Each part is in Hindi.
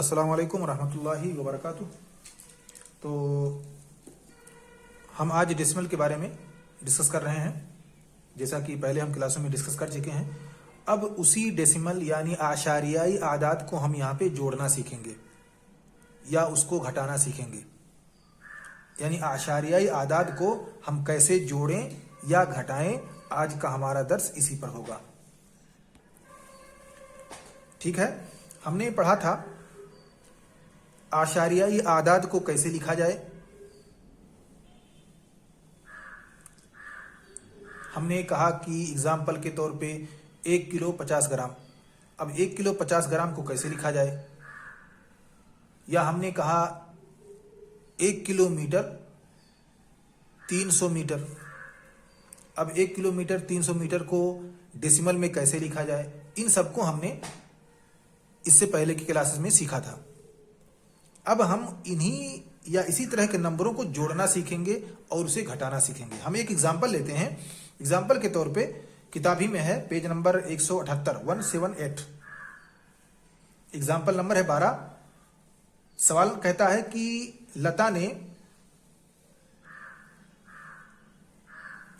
अस्सलाम वालेकुम रहमतुल्लाहि व बरकातुहू। तो हम आज डेसिमल के बारे में डिस्कस कर रहे हैं, जैसा कि पहले हम क्लासों में डिस्कस कर चुके हैं। अब उसी डेसिमल यानी आशारियाई आदाद को हम यहाँ पे जोड़ना सीखेंगे या उसको घटाना सीखेंगे। यानी आशारियाई आदाद को हम कैसे जोड़ें या घटाएं, आज का हमारा दर्स इसी पर होगा। ठीक है, हमने पढ़ा था आशारियाई आदाद को कैसे लिखा जाए। हमने कहा कि एग्जाम्पल के तौर पे 1 किलो 50 ग्राम। अब 1 किलो 50 ग्राम को कैसे लिखा जाए, या हमने कहा 1 किलोमीटर 300 मीटर। अब 1 किलोमीटर 300 मीटर को डेसिमल में कैसे लिखा जाए, इन सबको हमने इससे पहले की क्लासेस में सीखा था। अब हम इन्हीं या इसी तरह के नंबरों को जोड़ना सीखेंगे और उसे घटाना सीखेंगे। हम एक एग्जाम्पल लेते हैं। एग्जाम्पल के तौर पे किताबी में है पेज नंबर 178 एग्जाम्पल नंबर है 12। सवाल कहता है कि लता ने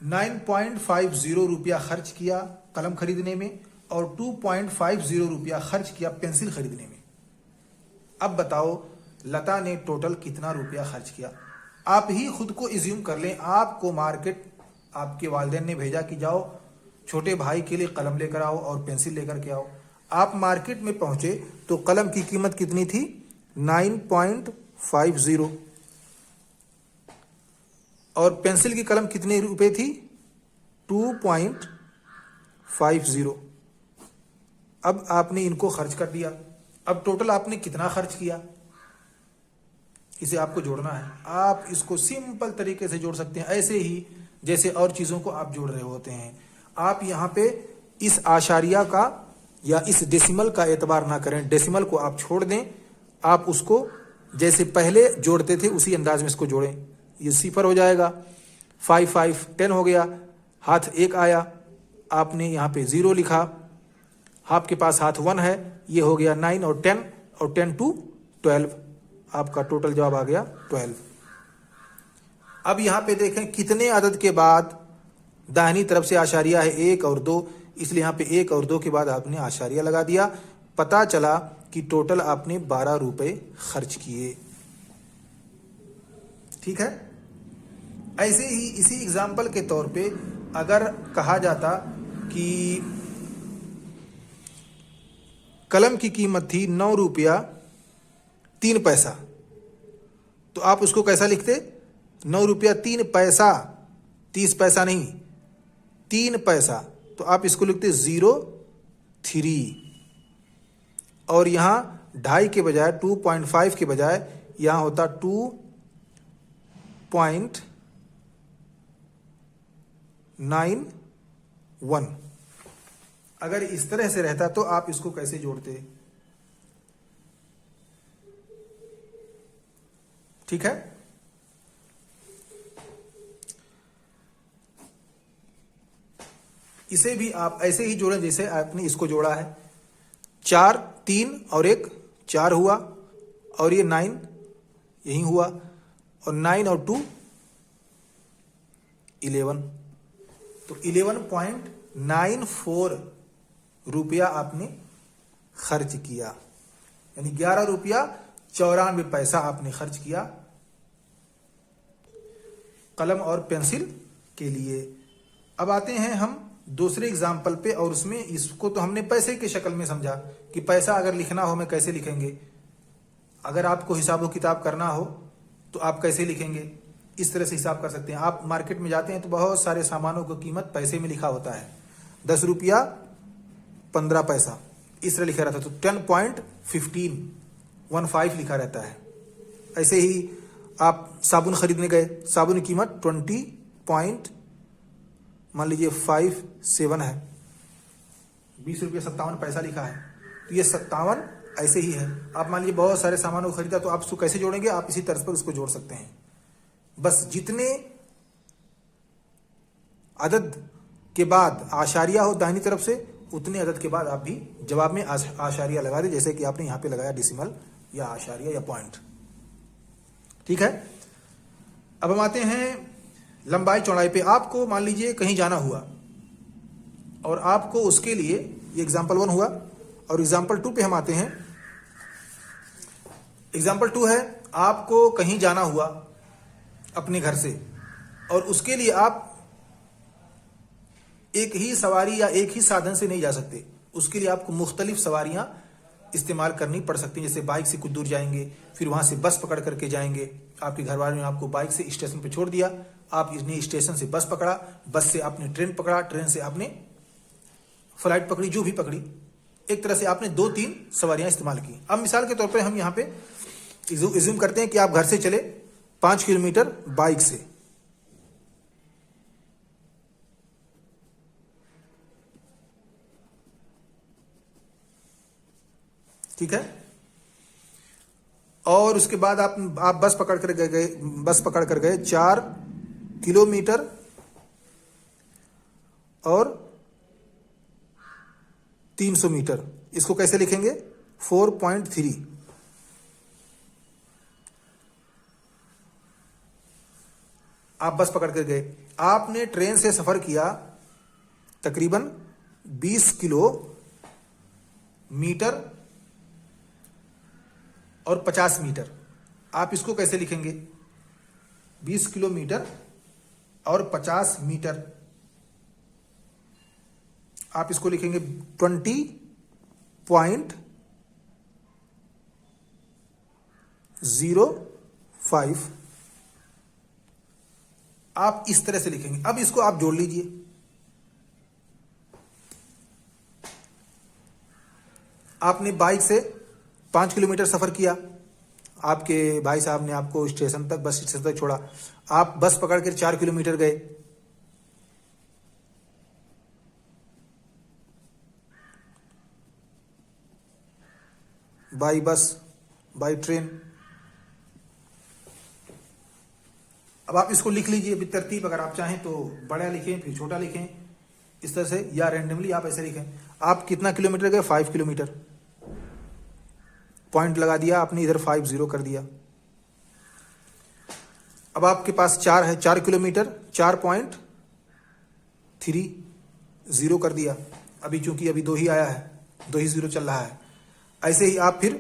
9.50 रुपया खर्च किया कलम खरीदने में और 2.50 रुपया खर्च किया पेंसिल खरीदने में। अब बताओ लता ने टोटल कितना रुपया खर्च किया। आप ही खुद को इज्यूम कर लें, आपको मार्केट आपके वालिदैन ने भेजा कि जाओ छोटे भाई के लिए कलम लेकर आओ और पेंसिल लेकर के आओ। आप मार्केट में पहुंचे तो कलम की कीमत कितनी थी, 9.50, और पेंसिल की कलम कितने रुपए थी, 2.50। अब आपने इनको खर्च कर दिया। अब टोटल आपने कितना खर्च किया, इसे आपको जोड़ना है। आप इसको सिंपल तरीके से जोड़ सकते हैं, ऐसे ही जैसे और चीजों को आप जोड़ रहे होते हैं। आप यहाँ पे इस आशारिया का या इस डेसिमल का एतबार ना करें, डेसिमल को आप छोड़ दें। आप उसको जैसे पहले जोड़ते थे उसी अंदाज में इसको जोड़ें। ये सिफर हो जाएगा, 5 5 10 हो गया, हाथ 1 आया, आपने यहाँ पे 0 लिखा, आपके पास हाथ 1 है, ये हो गया 9 और 10 और 10 to 12। आपका टोटल जवाब आ गया 12। अब यहाँ पे देखें कितने अदद के बाद दाहिनी तरफ से आशारिया है 1 और 2, इसलिए यहाँ पे 1 और 2 के बाद आपने आशारिया लगा दिया। पता चला कि टोटल आपने 12 रुपए खर्च किए। ठीक है, ऐसे ही इसी एग्जाम्पल के तौर पे अगर कहा जाता कि कलम की कीमत थी 9 रुपया 3 पैसा, तो आप उसको कैसा लिखते, 9 रुपया 3 पैसा, 30 पैसा नहीं, 3 पैसा। तो आप इसको लिखते 0.3, और यहां 2.5 के बजाय 2.5 के बजाय यहां होता 2.91। अगर इस तरह से रहता तो आप इसको कैसे जोड़ते। ठीक है, इसे भी आप ऐसे ही जोड़ें जैसे आपने इसको जोड़ा है। 4 3 और 1 4 हुआ, और ये 9 यही हुआ, और 9 और 2 11। तो 11.94 रुपया आपने खर्च किया, यानी 11 रुपया 94 पैसा आपने खर्च किया कलम और पेंसिल के लिए। अब आते हैं हम दूसरे एग्जाम्पल पे, और उसमें इसको तो हमने पैसे के शक्ल में समझा कि पैसा अगर लिखना हो में कैसे लिखेंगे। अगर आपको हिसाब किताब करना हो तो आप कैसे लिखेंगे, इस तरह से हिसाब कर सकते हैं। आप मार्केट में जाते हैं तो बहुत सारे सामानों की कीमत पैसे में लिखा होता है, 10 रुपया 15 पैसा इस तरह लिखा रहता है, तो 10.15 लिखा रहता है। ऐसे ही आप साबुन खरीदने गए, साबुन की कीमत मान लीजिए 57 है, 20 रुपया 57 पैसा लिखा है, तो ये 57 ऐसे ही है। आप मान लीजिए बहुत सारे सामानों को खरीदा, तो आप उसको कैसे जोड़ेंगे, आप इसी तर्ज पर उसको जोड़ सकते हैं। बस जितने अदद के बाद आशारिया हो दाहिनी तरफ से, उतने अदद के बाद आप भी जवाब में आशारिया लगा दें, जैसे कि आपने यहाँ पे लगाया डेसिमल या आशार्य या पॉइंट। ठीक है, अब हम आते हैं लंबाई चौड़ाई पे। आपको मान लीजिए कहीं जाना हुआ और आपको उसके लिए, ये एग्जाम्पल 1 हुआ, और एग्जाम्पल 2 पे हम आते हैं। एग्जाम्पल 2 है, आपको कहीं जाना हुआ अपने घर से, और उसके लिए आप एक ही सवारी या एक ही साधन से नहीं जा सकते। उसके लिए आपको मुख्तलिफ सवारियां इस्तेमाल करनी पड़ सकती हैं। जैसे बाइक से कुछ दूर जाएंगे, फिर वहां से बस पकड़ करके जाएंगे। आपके घर वालों ने आपको बाइक से स्टेशन पे छोड़ दिया, आपने स्टेशन से बस पकड़ा, बस से आपने ट्रेन पकड़ा, ट्रेन से आपने फ्लाइट पकड़ी, जो भी पकड़ी, एक तरह से आपने 2-3 सवारियां इस्तेमाल की। अब मिसाल के तौर पर हम यहाँ पे इज्यूम करते हैं कि आप घर से चले 5 किलोमीटर बाइक से। ठीक है, और उसके बाद आप बस पकड़ कर गए 4 किलोमीटर और 300 मीटर। इसको कैसे लिखेंगे? 4.3। आप बस पकड़ कर गए, आपने ट्रेन से सफर किया तकरीबन 20 किलोमीटर और 50 मीटर। आप इसको कैसे लिखेंगे? 20 किलोमीटर और 50 मीटर। आप इसको लिखेंगे 20.05। आप इस तरह से लिखेंगे। अब इसको आप जोड़ लीजिए। आपने बाइक से 5 किलोमीटर सफर किया, आपके भाई साहब ने आपको स्टेशन तक, बस स्टेशन तक छोड़ा, आप बस पकड़ कर 4 किलोमीटर गए, बाई बस, बाई ट्रेन। अब आप इसको लिख लीजिए बितरतीब, अगर आप चाहें तो बड़ा लिखें फिर छोटा लिखें, इस तरह से, या रैंडमली आप ऐसे लिखें। आप कितना किलोमीटर गए? 5 किलोमीटर। पॉइंट लगा दिया आपने, इधर 50 कर दिया। अब आपके पास 4 है, 4 किलोमीटर, 4.30 कर दिया। अभी चूंकि अभी 2 ही आया है, 2 ही 0 चल रहा है। ऐसे ही आप फिर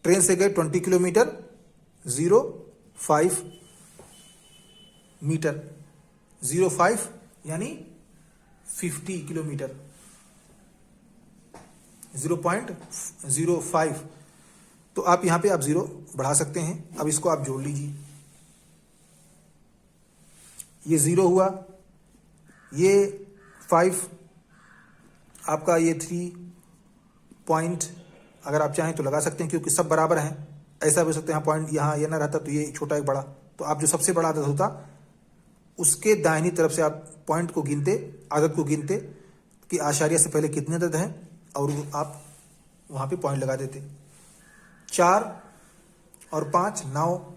ट्रेन से गए 20 किलोमीटर, 0.5 मीटर, 0.5 यानी 50 किलोमीटर, 0.05। तो आप यहां पे आप 0 बढ़ा सकते हैं। अब इसको आप जोड़ लीजिए, ये 0 हुआ, ये 5, आपका ये 3 पॉइंट, अगर आप चाहें तो लगा सकते हैं क्योंकि सब बराबर हैं। ऐसा भी हो सकते हैं पॉइंट यहाँ ये ना रहता तो ये छोटा एक बड़ा, तो आप जो सबसे बड़ा आदत होता उसके दाहिनी तरफ से आप पॉइंट को गिनते, आदत को गिनते कि आशार्य से पहले कितने आदत हैं, और आप वहां पे पॉइंट लगा देते। 4 और 5 9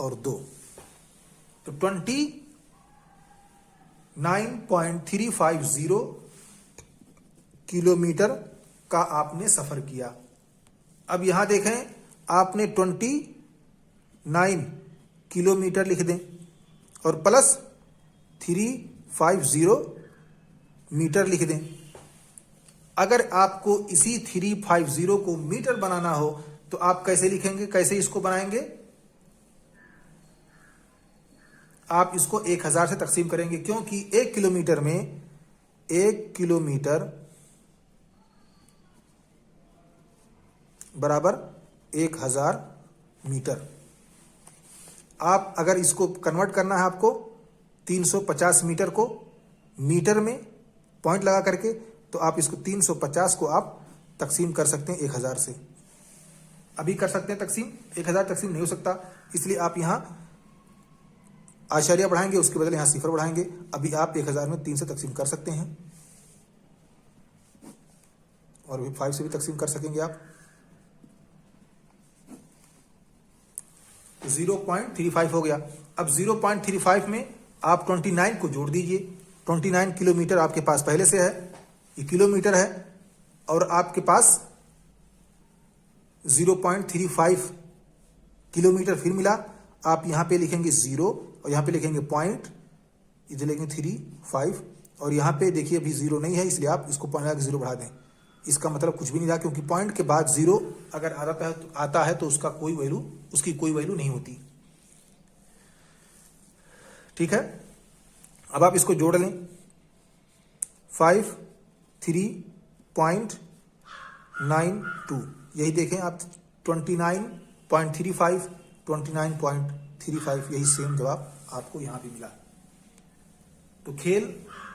और 2, तो 29.350 किलोमीटर का आपने सफर किया। अब यहां देखें, आपने 29 किलोमीटर लिख दें और प्लस 350 मीटर लिख दें। अगर आपको इसी 350 को मीटर बनाना हो तो आप कैसे लिखेंगे, कैसे इसको बनाएंगे? आप इसको 1000 से तकसीम करेंगे, क्योंकि 1 किलोमीटर में 1 किलोमीटर बराबर 1000 मीटर। आप अगर इसको कन्वर्ट करना है आपको 350 मीटर को मीटर में पॉइंट लगा करके, तो आप इसको 350 को आप तकसीम कर सकते हैं 1000 से। अभी कर सकते हैं तकसीम, 1000 तकसीम नहीं हो सकता, इसलिए आप यहां आशार्य बढ़ाएंगे, उसके बदले यहां सिफर बढ़ाएंगे। अभी आप 1000 में 3 से तकसीम कर सकते हैं, और भी 5 से भी तकसीम कर सकेंगे आप। 0.35 हो गया। अब 0.35 में आप 29 को जोड़ दीजिए। 29 किलोमीटर आपके पास पहले से है, ये किलोमीटर है, और आपके पास 0.35 किलोमीटर फिर मिला। आप यहाँ पे लिखेंगे 0 और यहाँ पे लिखेंगे पॉइंट, इधर लिखेंगे 35 और यहाँ पे देखिए अभी 0 नहीं है, इसलिए आप इसको पॉइंट लगा के 0 बढ़ा दें। इसका मतलब कुछ भी नहीं रहा, क्योंकि पॉइंट के बाद 0 अगर आता है तो उसकी कोई वैल्यू नहीं होती। ठीक है, अब आप इसको जोड़ लें। 53.92 यही देखें आप, 29.35 29.35 यही सेम जवाब आपको यहां भी मिला। तो खेल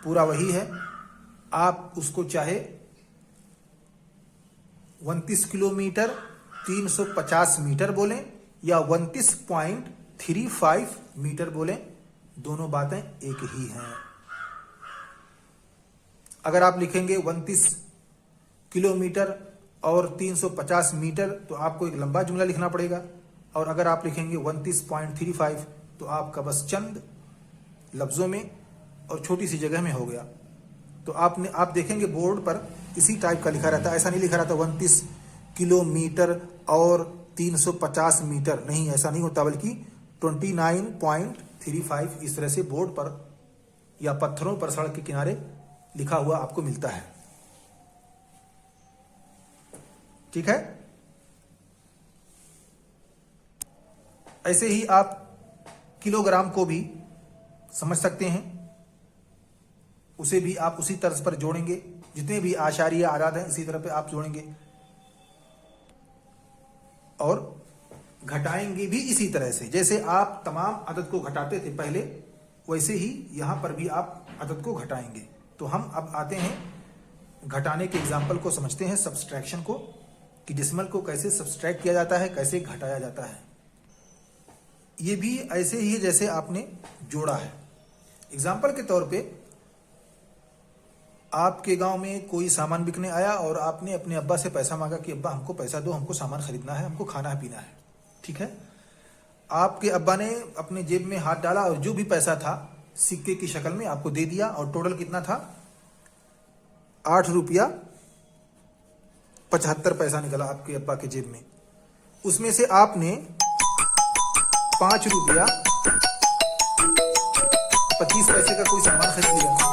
पूरा वही है, आप उसको चाहे 29 किलोमीटर 350 मीटर बोलें या 29.35 मीटर बोलें, दोनों बातें एक ही हैं। अगर आप लिखेंगे 29 किलोमीटर और 350 मीटर तो आपको एक लंबा जुमला लिखना पड़ेगा, और अगर आप लिखेंगे 29.35 तो आपका बस चंद लफ्जों में और छोटी सी जगह में हो गया। तो आप देखेंगे बोर्ड पर इसी टाइप का लिखा रहता है, ऐसा नहीं लिखा रहता 29 किलोमीटर और 350 मीटर, नहीं ऐसा नहीं होता, बल्कि 29.35 इस तरह से बोर्ड पर या पत्थरों पर सड़क के किनारे लिखा हुआ आपको मिलता है। ठीक है, ऐसे ही आप किलोग्राम को भी समझ सकते हैं, उसे भी आप उसी तर्ज पर जोड़ेंगे, जितने भी आशारिया आदाद हैं इसी तरह पे आप जोड़ेंगे और घटाएंगे भी इसी तरह से। जैसे आप तमाम अदद को घटाते थे पहले, वैसे ही यहां पर भी आप अदद को घटाएंगे। तो हम अब आते हैं घटाने के एग्जाम्पल को समझते हैं, सब्सट्रैक्शन को, कि डेसिमल को कैसे सब्सट्रैक्ट किया जाता है, कैसे घटाया जाता है। ये भी ऐसे ही है जैसे आपने जोड़ा है। एग्जाम्पल के तौर पे आपके गांव में कोई सामान बिकने आया और आपने अपने अब्बा से पैसा मांगा कि अब्बा हमको पैसा दो, हमको सामान खरीदना है, हमको खाना है पीना है। ठीक है, आपके अब्बा ने अपने जेब में हाथ डाला और जो भी पैसा था सिक्के की शक्ल में आपको दे दिया, और टोटल कितना था, 8 रुपया 75 पैसा निकला आपके अब्बा के जेब में। उसमें से आपने 5 रुपया 25 पैसे का कोई सामान खरीद लिया।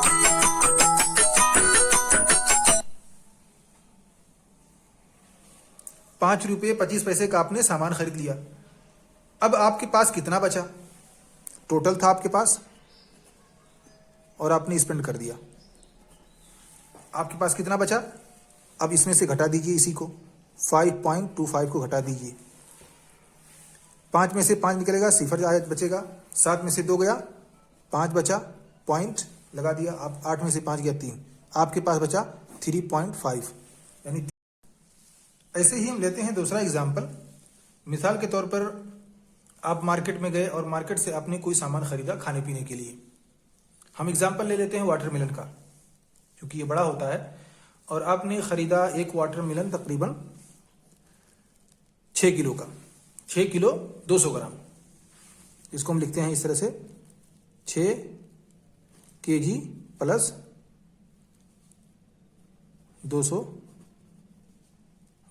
₹5.25 का आपने सामान खरीद लिया। अब आपके पास कितना बचा, टोटल था आपके पास और आपने स्पेंड कर दिया, आपके पास कितना बचा। अब इसमें से घटा दीजिए, इसी को 5.25 को घटा दीजिए। 5 में से 5 निकलेगा, सिफर बचेगा, 7 में से 2 गया, 5 बचा, पॉइंट लगा दिया। आप 8 में से 5 गया 3, आपके पास बचा 3.5, यानी। ऐसे ही हम लेते हैं दूसरा एग्जाम्पल। मिसाल के तौर पर आप मार्केट में गए और मार्केट से आपने कोई सामान खरीदा खाने पीने के लिए। हम एग्जाम्पल ले लेते हैं वाटरमेलन का, क्योंकि ये बड़ा होता है। और आपने खरीदा एक वाटरमेलन तकरीबन 6 किलो का, 6 किलो 200 ग्राम। इसको हम लिखते हैं इस तरह से, 6 kg प्लस 200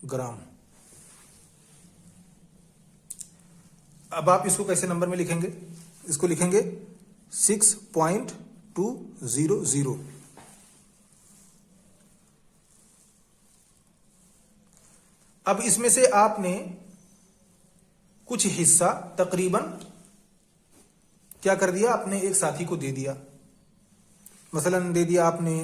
ग्राम। अब आप इसको कैसे नंबर में लिखेंगे, इसको लिखेंगे 6.200। अब इसमें से आपने कुछ हिस्सा तकरीबन क्या कर दिया, आपने एक साथी को दे दिया। मसलन दे दिया आपने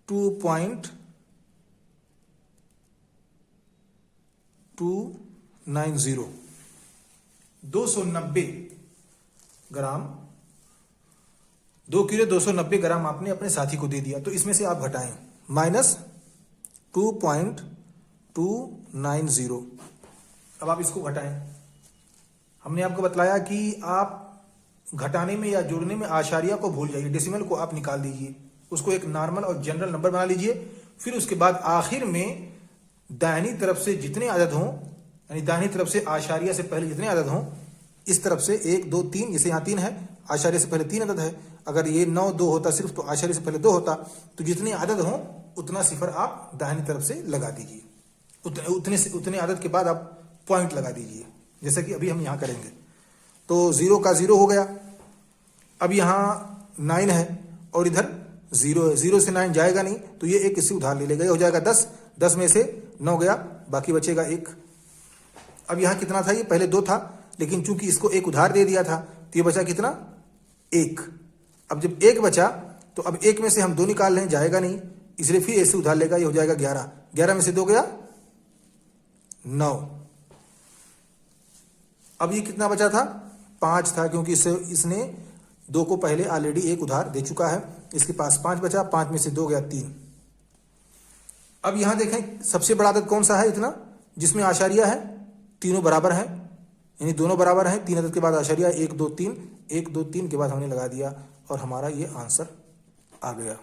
2.290 290 ग्राम, 2 किलो 290 ग्राम आपने अपने साथी को दे दिया। तो इसमें से आप घटाएं माइनस 2.290। अब आप इसको घटाएं। हमने आपको बतलाया कि आप घटाने में या जोड़ने में आशारिया को भूल जाइए, डेसिमल को आप निकाल दीजिए, उसको एक नॉर्मल और जनरल नंबर बना लीजिए। फिर उसके बाद आखिर में दाहिनी तरफ से जितने अदद हों, यानी दाहिनी तरफ से आशारिया से पहले जितने अदद हों, इस तरफ से 1 2 3, जैसे यहाँ 3 है, आशारिया से पहले 3 अदद है। अगर ये 9 2 होता सिर्फ, तो आशारिया से पहले 2 होता। तो जितने अदद हों उतना सिफर आप दाहिनी तरफ से लगा दीजिए। उतने आदत के बाद आप पॉइंट लगा दीजिए, जैसे कि अभी हम यहाँ करेंगे। तो 0 का 0 हो गया। अब यहाँ 9 है और इधर 0 है, 0 से 9 जाएगा नहीं, तो ये एक इससे उधार ले लेगा, ये हो जाएगा 10। 10 में से 9 गया, बाकी बचेगा 1। अब यहाँ कितना था, ये पहले 2 था, लेकिन चूंकि इसको 1 उधार दे दिया था तो ये बचा कितना, 1। अब जब 1 बचा तो अब 1 में से हम 2 निकाल लें, जाएगा नहीं, इसलिए फिर ऐसे उधार लेगा, ये हो जाएगा 11। 11 में से 2 गया 9। अब ये कितना बचा था, 5 था, क्योंकि इसने 2 को पहले ऑलरेडी 1 उधार दे चुका है, इसके पास 5 बचा। 5 में से 2 गया 3। अब यहां देखें सबसे बड़ा आदत कौन सा है, इतना जिसमें आशारिया है, तीनों बराबर हैं, यानी दोनों बराबर हैं। 3 अदद के बाद आशारिया 1 2 3, 1 2 3 के बाद हमने लगा दिया और हमारा ये आंसर आ गया।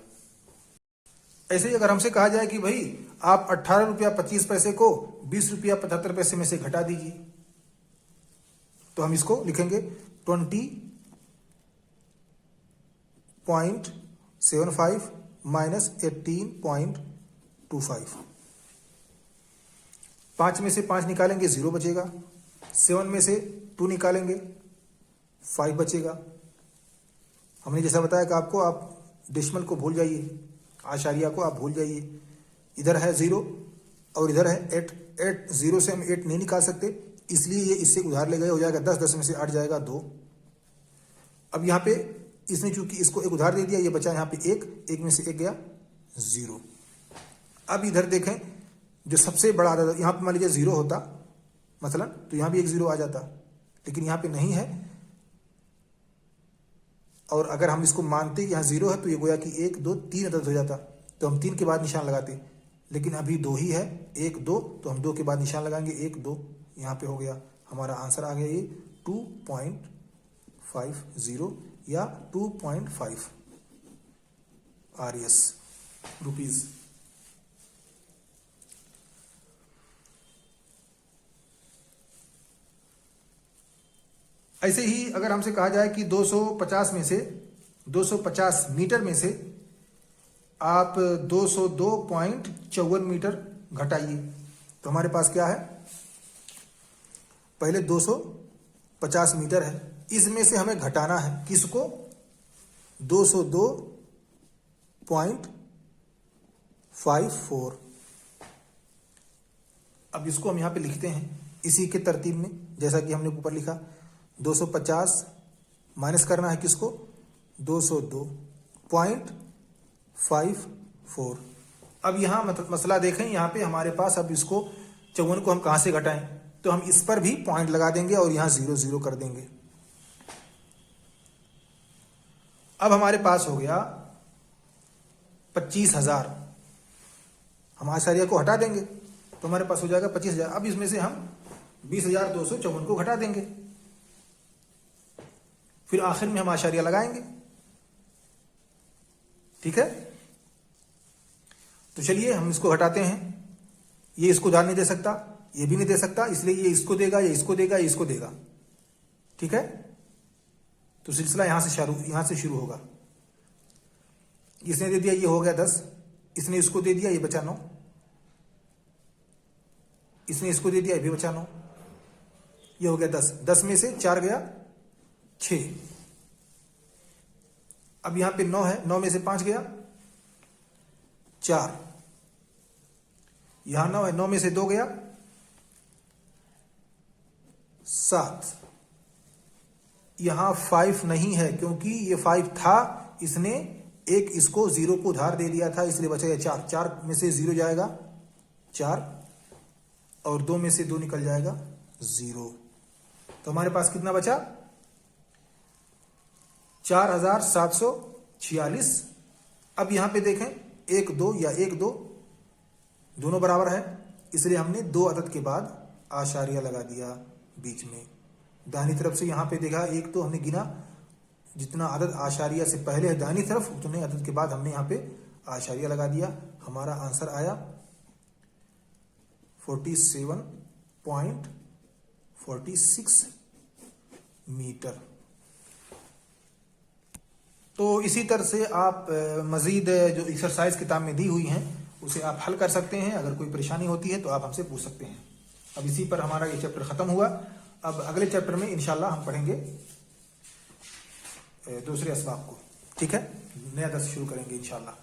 ऐसे ही अगर हमसे कहा जाए कि भाई आप 18 रुपया 25 पैसे को 20 रुपया 75 पैसे में से घटा दीजिए, तो हम इसको लिखेंगे 20.75 माइनस 18.25। 5 में से 5 निकालेंगे 0 बचेगा। 7 में से 2 निकालेंगे 5 बचेगा। हमने जैसा बताया कि आपको आप डेसिमल को भूल जाइए, आशारिया को आप भूल जाइए। इधर है 0 और इधर है 8। 0 से हम 8 नहीं निकाल सकते, इसलिए ये इससे उधार ले गए, हो जाएगा 10। 10 में से 8 जाएगा 2। अब यहाँ पे इसने चूंकि इसको 1 उधार दे दिया, ये बचा यहाँ पे 1 में से 1 गया 0। अब इधर देखें जो सबसे बड़ा आदत, यहाँ पे मान लीजिए 0 होता मसलन, तो यहाँ भी एक 0 आ जाता, लेकिन यहाँ पे नहीं है। और अगर हम इसको मानते यहाँ 0 है तो ये गोया कि 1 2 3 अदद हो जाता, तो हम 3 के बाद निशान लगाते, लेकिन अभी 2 ही है, 1 2, तो हम 2 के बाद निशान लगाएंगे, 1 2 यहाँ पे हो गया। हमारा आंसर आ गया ये 2.50 या 2.5 RS रुपीज। ऐसे ही अगर हमसे कहा जाए कि 250 में से 250 मीटर में से आप 202.54 मीटर घटाइए, तो हमारे पास क्या है, पहले 250 मीटर है, इसमें से हमें घटाना है किसको, 202.54। अब इसको हम यहां पे लिखते हैं इसी के तरतीब में, जैसा कि हमने ऊपर लिखा। 250 माइनस करना है किसको, 202.54। अब यहाँ मसला देखें, यहाँ पे हमारे पास अब इसको 54 को हम कहाँ से घटाएं, तो हम इस पर भी पॉइंट लगा देंगे और यहाँ 0 0 कर देंगे। अब हमारे पास हो गया 25,000। हम आशारिया को हटा देंगे तो हमारे पास हो जाएगा 25,000। अब इसमें से हम 20,254 को घटा देंगे, फिर आखिर में हम आशारिया लगाएंगे। ठीक है, तो चलिए हम इसको घटाते हैं। ये इसको उधार नहीं दे सकता, ये भी नहीं दे सकता, इसलिए ये इसको देगा, ये इसको देगा, ये इसको देगा। ठीक है, तो सिलसिला यहां से शुरू होगा। इसने दे दिया, ये हो गया 10। इसने इसको दे दिया, ये बचा 9। इसने इसको दे दिया, ये भी बचा 9। ये हो गया 10। 10 में से 4 गया 6। अब यहां पे 9 है, 9 में से 5 गया 4। यहां 9 है, 9 में से 2 गया 7। यहां 5 नहीं है, क्योंकि ये 5 था, इसने एक इसको 0 को उधार दे दिया था, इसलिए बचेगा 4। 4 में से 0 जाएगा 4 और 2 में से 2 निकल जाएगा 0। तो हमारे पास कितना बचा, 4,746। अब यहां पे देखें 1 2 या 1 2 दोनों बराबर है, इसलिए हमने 2 अदद के बाद आशारिया लगा दिया बीच में। दाहिनी तरफ से यहां पे देखा 1 तो हमने गिना, जितना अदद आशारिया से पहले है दाहिनी तरफ, उतने अदद के बाद हमने यहां पे आशारिया लगा दिया। हमारा आंसर आया 47.46 मीटर। तो इसी तरह से आप मजीद जो एक्सरसाइज किताब में दी हुई हैं उसे आप हल कर सकते हैं। अगर कोई परेशानी होती है तो आप हमसे पूछ सकते हैं। अब इसी पर हमारा ये चैप्टर खत्म हुआ। अब अगले चैप्टर में इंशाल्लाह हम पढ़ेंगे दूसरे असबाब को। ठीक है, नया दर्स शुरू करेंगे इंशाल्लाह।